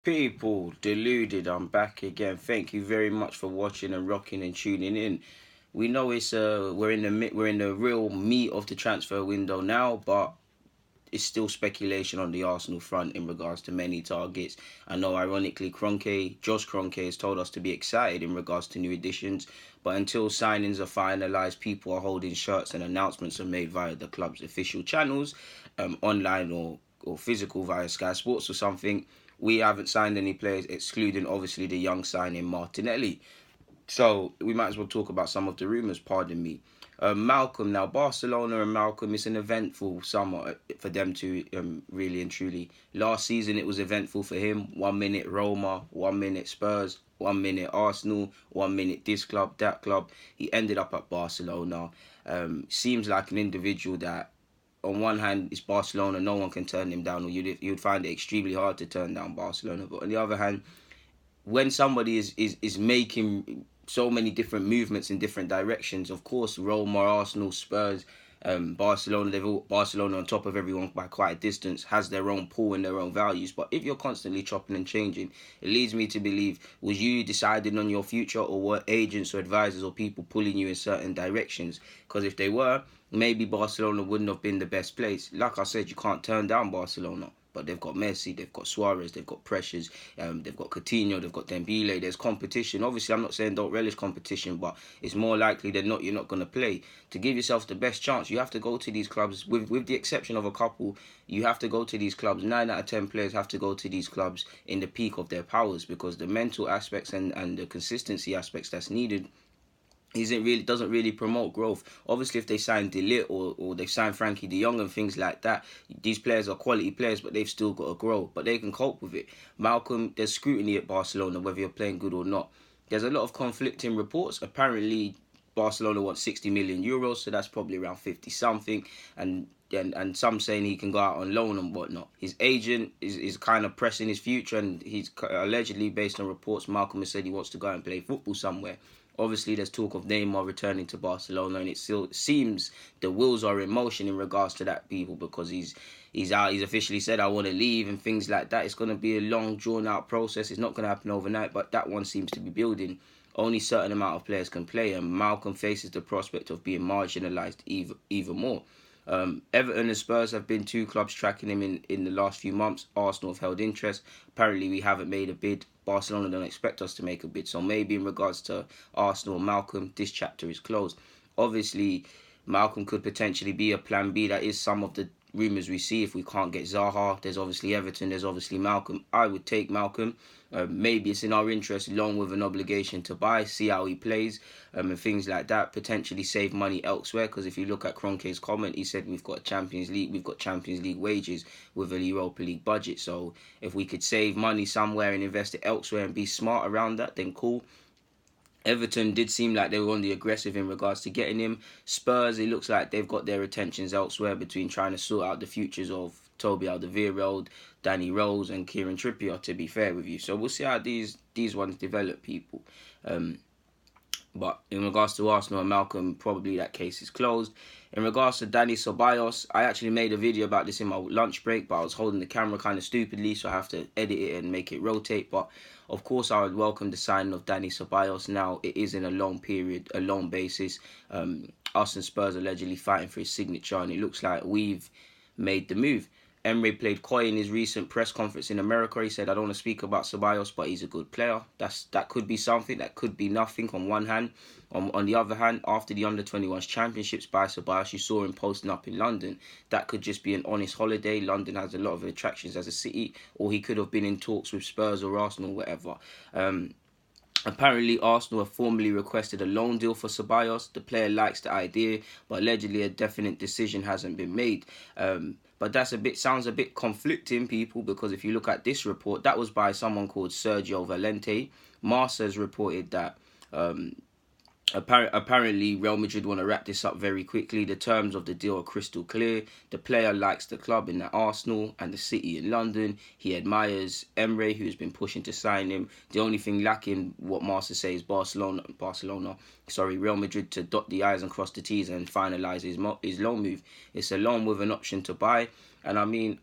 People, Deluded, I'm back again. Thank you very much for watching and rocking and tuning in. We know we're in the real meat of the transfer window now, but it's still speculation on the Arsenal front in regards to many targets. I know, ironically, Josh Kroenke has told us to be excited in regards to new additions, but until signings are finalised, people are holding shirts and announcements are made via the club's official channels, online or physical via Sky Sports or something. We haven't signed any players, excluding obviously the young signing Martinelli. So we might as well talk about some of the rumours, pardon me. Malcolm, now Barcelona and Malcolm, it's an eventful summer for them to really and truly. Last season it was eventful for him. 1 minute Roma, 1 minute Spurs, 1 minute Arsenal, 1 minute this club, that club. He ended up at Barcelona. Seems like an individual that on one hand, it's Barcelona, no one can turn him down, or you'd find it extremely hard to turn down Barcelona. But on the other hand, when somebody is making so many different movements in different directions, of course, Roma, Arsenal, Spurs, Barcelona on top of everyone by quite a distance has their own pull and their own values. But if you're constantly chopping and changing, it leads me to believe, was you deciding on your future, or were agents or advisors or people pulling you in certain directions? Because if they were, maybe Barcelona wouldn't have been the best place. Like I said, you can't turn down Barcelona. But they've got Messi, they've got Suarez, they've got Precious, they've got Coutinho, they've got Dembele. There's competition. Obviously, I'm not saying don't relish competition, but it's more likely than not you're not going to play. To give yourself the best chance, you have to go to these clubs, with the exception of a couple, you have to go to these clubs. 9 out of 10 players have to go to these clubs in the peak of their powers, because the mental aspects and the consistency aspects that's needed doesn't really promote growth. Obviously, if they sign Deluded or they sign Frankie De Jong and things like that, these players are quality players, but they've still got to grow. But they can cope with it. Malcolm, there's scrutiny at Barcelona whether you're playing good or not. There's a lot of conflicting reports. Apparently, Barcelona wants 60 million euros, so that's probably around 50 something, and some saying he can go out on loan and whatnot. His agent is kind of pressing his future, and he's allegedly, based on reports, Malcolm has said he wants to go and play football somewhere. Obviously, there's talk of Neymar returning to Barcelona, and it still seems the wheels are in motion in regards to that, people, because he's out. He's officially said, I want to leave and things like that. It's going to be a long, drawn-out process. It's not going to happen overnight, but that one seems to be building. Only a certain amount of players can play, and Malcolm faces the prospect of being marginalised even more. Everton and Spurs have been two clubs tracking him in the last few months. Arsenal have held interest. Apparently, we haven't made a bid. Barcelona don't expect us to make a bid. So maybe in regards to Arsenal and Malcolm, this chapter is closed. Obviously, Malcolm could potentially be a plan B. That is some of the rumours we see. If we can't get Zaha, there's obviously Everton, there's obviously Malcolm. I would take Malcolm. Maybe it's in our interest, along with an obligation to buy, see how he plays, and things like that. Potentially save money elsewhere, because if you look at Kroenke's comment, he said we've got Champions League wages with a Europa League budget. So if we could save money somewhere and invest it elsewhere and be smart around that, then cool. Everton did seem like they were on the aggressive in regards to getting him. Spurs, it looks like they've got their attentions elsewhere, between trying to sort out the futures of Toby Alderweireld, Danny Rose and Kieran Trippier, to be fair with you. So we'll see how these ones develop, people. But in regards to Arsenal and Malcolm, probably that case is closed. In regards to Dani Ceballos, I actually made a video about this in my lunch break, but I was holding the camera kind of stupidly, so I have to edit it and make it rotate. But of course, I would welcome the signing of Dani Ceballos. Now, it is in a loan period, a loan basis. Us and Spurs allegedly fighting for his signature, and it looks like we've made the move. Emery played coy in his recent press conference in America. He said, I don't want to speak about Ceballos, but he's a good player. That could be something, that could be nothing on one hand. On the other hand, after the Under-21s Championships by Ceballos, you saw him posting up in London. That could just be an honest holiday. London has a lot of attractions as a city, or he could have been in talks with Spurs or Arsenal, whatever. Apparently, Arsenal have formally requested a loan deal for Ceballos. The player likes the idea, but allegedly a definite decision hasn't been made. But sounds a bit conflicting, people, because if you look at this report, that was by someone called Sergio Valente. Marca has reported that apparently Real Madrid want to wrap this up very quickly. The terms of the deal are crystal clear. The player likes the club in the Arsenal and the city in London. He admires Emery, who has been pushing to sign him. The only thing lacking, what Marca says, is Real Madrid to dot the I's and cross the T's and finalise his loan move. It's a loan with an option to buy. And I mean,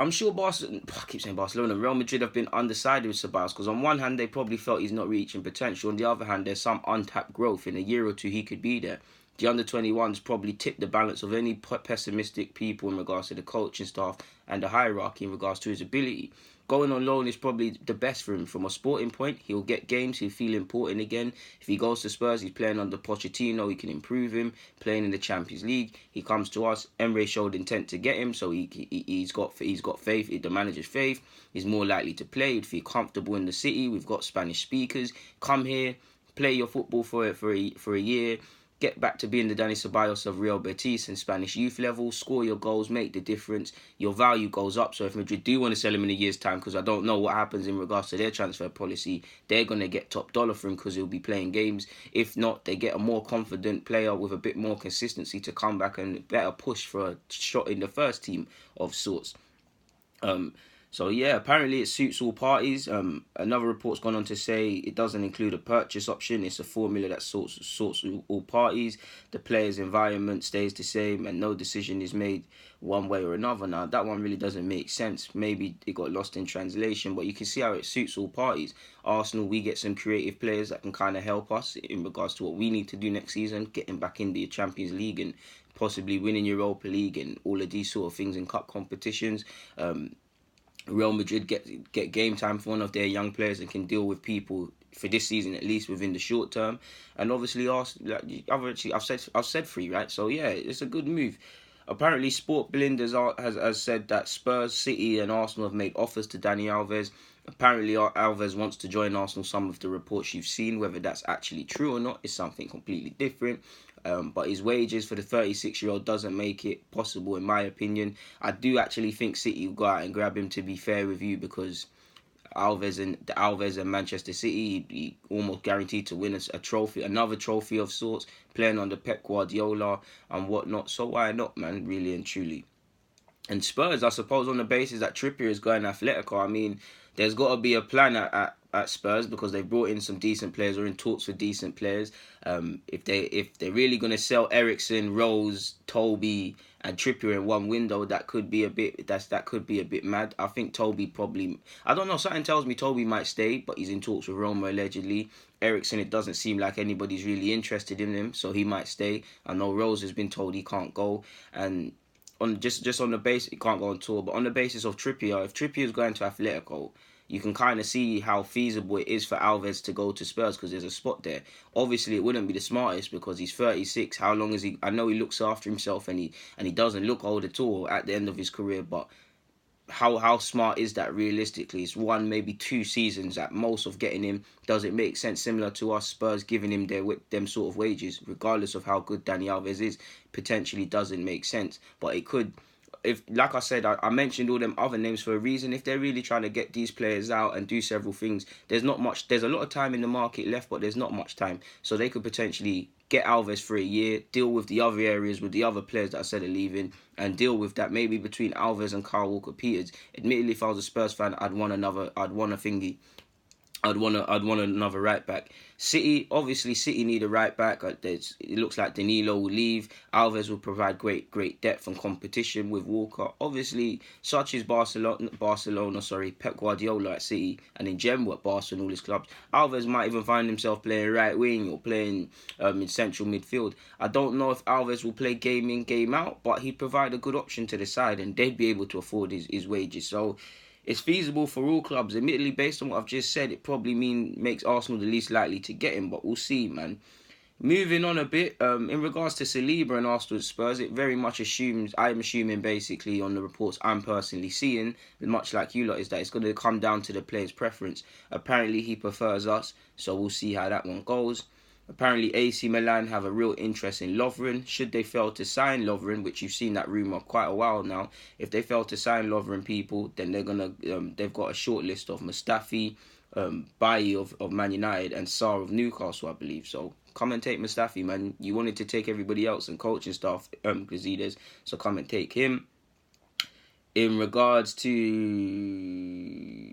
I'm sure Barcelona, I keep saying Barcelona, Real Madrid have been undecided with Ceballos because on one hand they probably felt he's not reaching potential. On the other hand, there's some untapped growth. In a year or two, he could be there. The under-21s probably tipped the balance of any pessimistic people in regards to the coaching staff and the hierarchy in regards to his ability. Going on loan is probably the best for him. From a sporting point, he'll get games, he'll feel important again. If he goes to Spurs, he's playing under Pochettino, he can improve him. Playing in the Champions League, he comes to us. Emre showed intent to get him, so he's got faith, the manager's faith. He's more likely to play, he'd feel comfortable in the city. We've got Spanish speakers. Come here, play your football for a year. Get back to being the Dani Ceballos of Real Betis and Spanish youth level. Score your goals, make the difference. Your value goes up. So if Madrid do want to sell him in a year's time, because I don't know what happens in regards to their transfer policy, they're going to get top dollar for him because he'll be playing games. If not, they get a more confident player with a bit more consistency to come back and better push for a shot in the first team of sorts. So yeah, apparently it suits all parties. Another report's gone on to say it doesn't include a purchase option. It's a formula that sorts all parties. The player's environment stays the same and no decision is made one way or another. Now, that one really doesn't make sense. Maybe it got lost in translation, but you can see how it suits all parties. Arsenal, we get some creative players that can kind of help us in regards to what we need to do next season, getting back in the Champions League and possibly winning Europa League and all of these sort of things in cup competitions. Real Madrid get game time for one of their young players and can deal with people for this season at least within the short term. And obviously, I've said 3, right? So yeah, it's a good move. Apparently, Sport Blind has said that Spurs, City, and Arsenal have made offers to Dani Alves. Apparently, Alves wants to join Arsenal. Some of the reports you've seen, whether that's actually true or not, is something completely different. But his wages for the 36-year-old doesn't make it possible, in my opinion. I do actually think City will go out and grab him, to be fair with you, because Alves and Manchester City, he almost guaranteed to win a trophy, another trophy of sorts, playing under Pep Guardiola and whatnot. So why not, man, really and truly. And Spurs, I suppose, on the basis that Trippier is going Atletico, I mean, there's got to be a plan at Spurs because they've brought in some decent players or in talks for decent players. If they're really going to sell Eriksen, Rose, Toby, and Trippier in one window, that could be a bit mad. I think Toby probably, I don't know, something tells me Toby might stay, but he's in talks with Roma allegedly. Eriksen, it doesn't seem like anybody's really interested in him, so he might stay. I know Rose has been told he can't go, and just on the basis, he can't go on tour, but on the basis of Trippier, if Trippier is going to Atletico, you can kind of see how feasible it is for Alves to go to Spurs because there's a spot there. Obviously, it wouldn't be the smartest because he's 36. How long is he? I know he looks after himself and he doesn't look old at all at the end of his career, but how smart is that realistically? It's 1, maybe 2 seasons at most of getting him. Does it make sense similar to us Spurs giving him them sort of wages, regardless of how good Dani Alves is? Potentially doesn't make sense, but it could. If, like I said, I mentioned all them other names for a reason. If they're really trying to get these players out and do several things, there's not much. There's a lot of time in the market left, but there's not much time. So they could potentially get Alves for a year, deal with the other areas with the other players that I said are leaving, and deal with that maybe between Alves and Kyle Walker-Peters. Admittedly, if I was a Spurs fan, I'd want another right back. City, obviously, City need a right back. It looks like Danilo will leave. Alves will provide great depth and competition with Walker. Obviously, such is Pep Guardiola at City, and in general at Barcelona, all his clubs. Alves might even find himself playing right wing or playing in central midfield. I don't know if Alves will play game in, game out, but he'd provide a good option to the side, and they'd be able to afford his wages. So it's feasible for all clubs. Admittedly, based on what I've just said, it probably makes Arsenal the least likely to get him, but we'll see, man. Moving on a bit, in regards to Saliba and Arsenal Spurs, it very much I'm assuming basically on the reports I'm personally seeing, much like you lot, is that it's going to come down to the player's preference. Apparently he prefers us, so we'll see how that one goes. Apparently AC Milan have a real interest in Lovren. Should they fail to sign Lovren, which you've seen that rumour quite a while now, if they fail to sign Lovren, people, then they've got a short list of Mustafi, Bailly of Man United, and Sarr of Newcastle, I believe. So come and take Mustafi, man. You wanted to take everybody else and coaching staff, Gazidez, so come and take him. In regards to...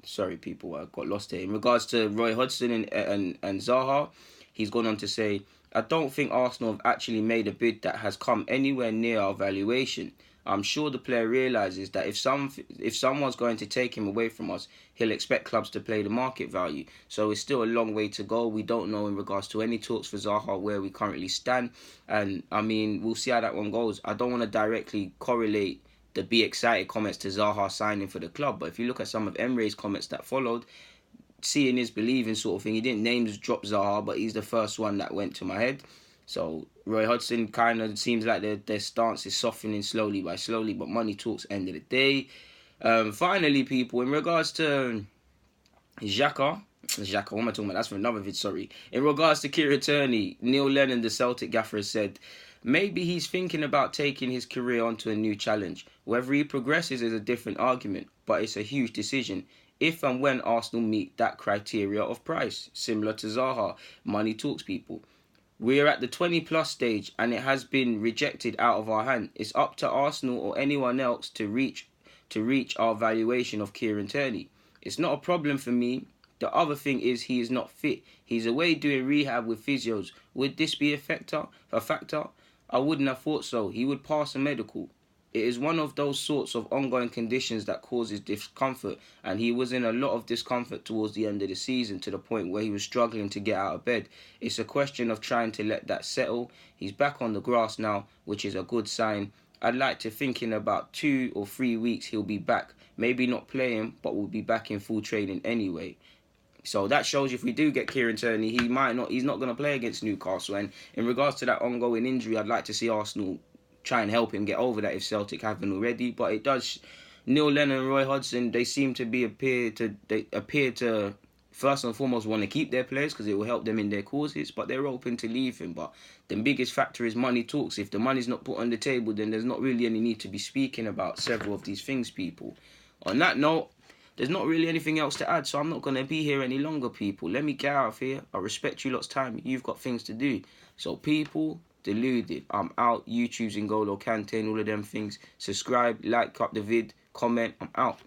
Sorry, people, I got lost here. In regards to Roy Hodgson and Zaha, he's gone on to say, I don't think Arsenal have actually made a bid that has come anywhere near our valuation. I'm sure the player realises that if someone's going to take him away from us, he'll expect clubs to play the market value. So it's still a long way to go. We don't know in regards to any talks for Zaha where we currently stand. And I mean, we'll see how that one goes. I don't want to directly correlate the be excited comments to Zaha signing for the club. But if you look at some of Emre's comments that followed, seeing is believing sort of thing. He didn't name drop Zaha, but he's the first one that went to my head. So Roy Hodgson kind of seems like their stance is softening slowly by slowly, but money talks end of the day. Finally, people, in regards to Xhaka, what am I talking about? That's for another vid, sorry. In regards to Kieran Tierney, Neil Lennon, the Celtic gaffer, has said maybe he's thinking about taking his career onto a new challenge. Whether he progresses is a different argument, but it's a huge decision. If and when Arsenal meet that criteria of price, similar to Zaha, money talks, people. We're at the 20 plus stage and it has been rejected out of our hand. It's up to Arsenal or anyone else to reach our valuation of Kieran Tierney. It's not a problem for me. The other thing is he is not fit. He's away doing rehab with physios. Would this be a factor? I wouldn't have thought so. He would pass a medical. It is one of those sorts of ongoing conditions that causes discomfort, and he was in a lot of discomfort towards the end of the season to the point where he was struggling to get out of bed. It's a question of trying to let that settle. He's back on the grass now, which is a good sign. I'd like to think in about 2 or 3 weeks he'll be back. Maybe not playing, but we'll be back in full training anyway. So that shows you if we do get Kieran Tierney, he's not going to play against Newcastle. And in regards to that ongoing injury, I'd like to see Arsenal try and help him get over that if Celtic haven't already. But it does. Neil Lennon and Roy Hodgson, they appear to first and foremost want to keep their players because it will help them in their causes, but they're open to leave him. But the biggest factor is money talks. If the money's not put on the table, then there's not really any need to be speaking about several of these things, people. On that note, there's not really anything else to add, so I'm not going to be here any longer, people. Let me get out of here. I respect you lot's time. You've got things to do. So, people, Deluded. I'm out. YouTube's N'Golo Kante and all of them things. Subscribe, like up the vid, comment. I'm out.